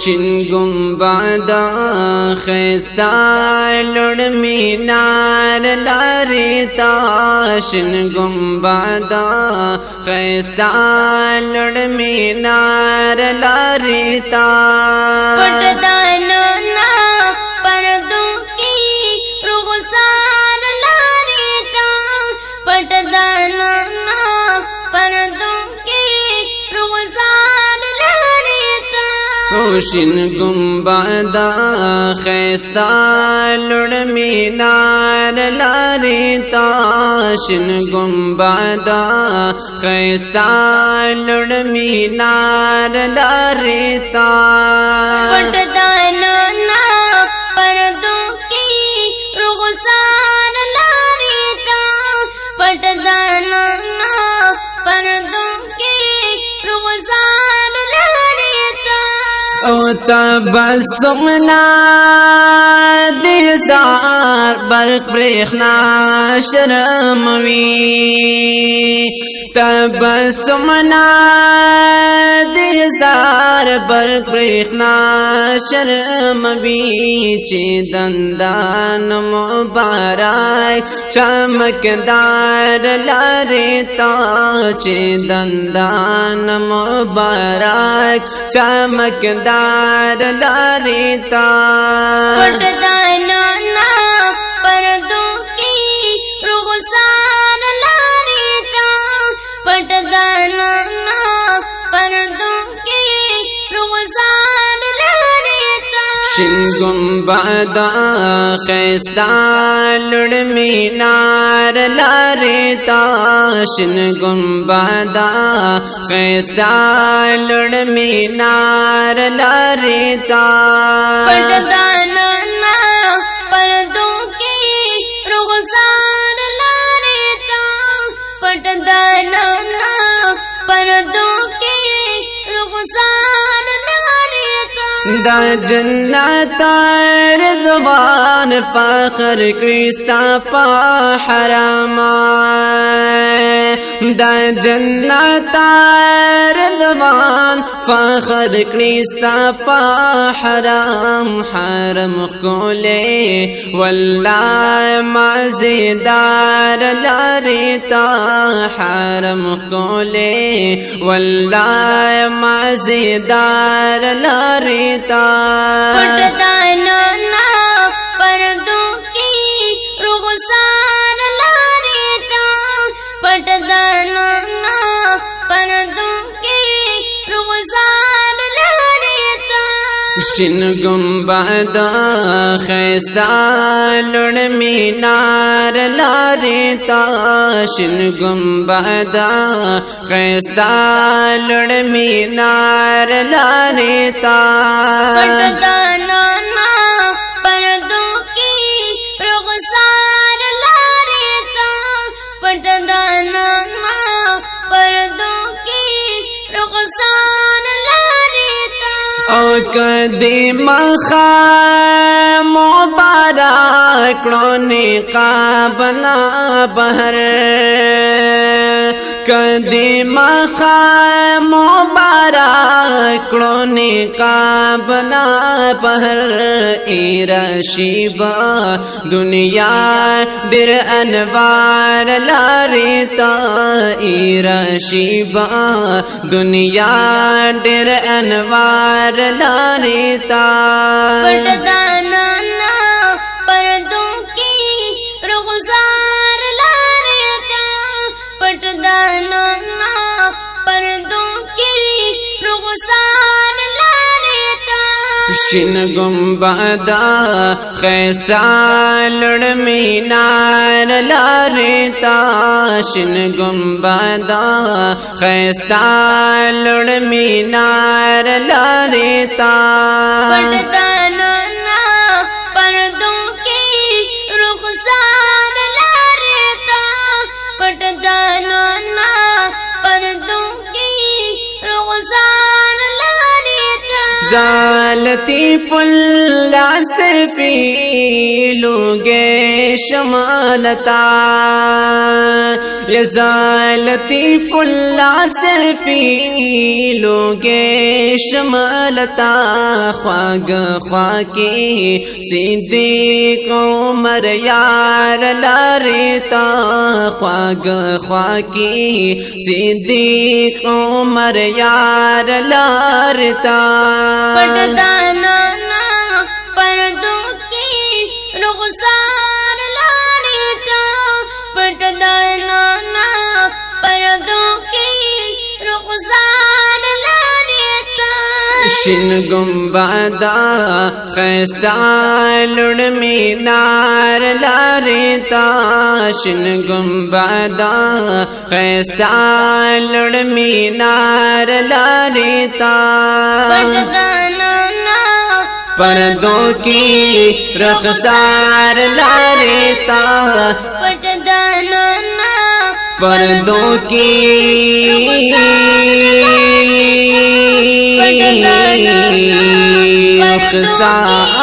شین گنبد خستا لړ مینار لارې تا شین گنبد خستا لړ مینار لارې تا شین گنبد خستا لړ مینار لارې تا شین گنبد خستا لړ مینار لارې تا او تبسمنا دیزار برق برخنا شرموی تبسمنا دیزار برق برخنا شرموی چی دندان مبارک چمکدار لارې تا چی دندان مبارک چمکدار لارې تا شین گنبد خستا لړ مینار لارې تا شین گنبد خستا لړ مینار لارې تا دا جنت رضوان فخر کریستا پا حرام دا جنت رضوان فخر کریستا پا حرام حرم کولے والله مزیدار لارې تا حرم کولے والله مزیدار لارې تا پردوں کی رخسار لارې تا پردوں کی رخسار لارې تا شین گنبد خستا لړ مینار لارې تا شین گنبد خستا لړ مینار لارې تا پردوں کی رخسار لارې تا پردوں کی رخسار لارې تا او کدی مخا مبارک کړو نقاب نا بهر کدی مخا مبارک کړو نقاب نا بهر ایرشیبا دنیا ډېر انوار لارې تا ایرشیبا دنیا ډېر انوار لارې تا پردوں کی رخسار لارې تا پردوں کی رخسار لارې تا شین گنبد خستا لړ مینار لارې تا شین گنبد خستا لړ مینار لارې تا پردوں کی رخسار لارې تا پردوں کی رخسار لارې تا لطیف العصفی لوگے شمالتا رضا لطیف العصفی لوگے شمالتا خواگ خواکی صدیق عمر یار لارتا خواگ خواکی صدیق عمر یار لارتا پردانا پردوں کی رخسار لاریتا پردانا پردوں کی رخسار لاریتا شن گنبدا خیستا لڑ مینار لاریتا شن گنبدا خیستا لڑ مینار لاریتا پردوں کی رخسار لاریتا پردوں کی رخسار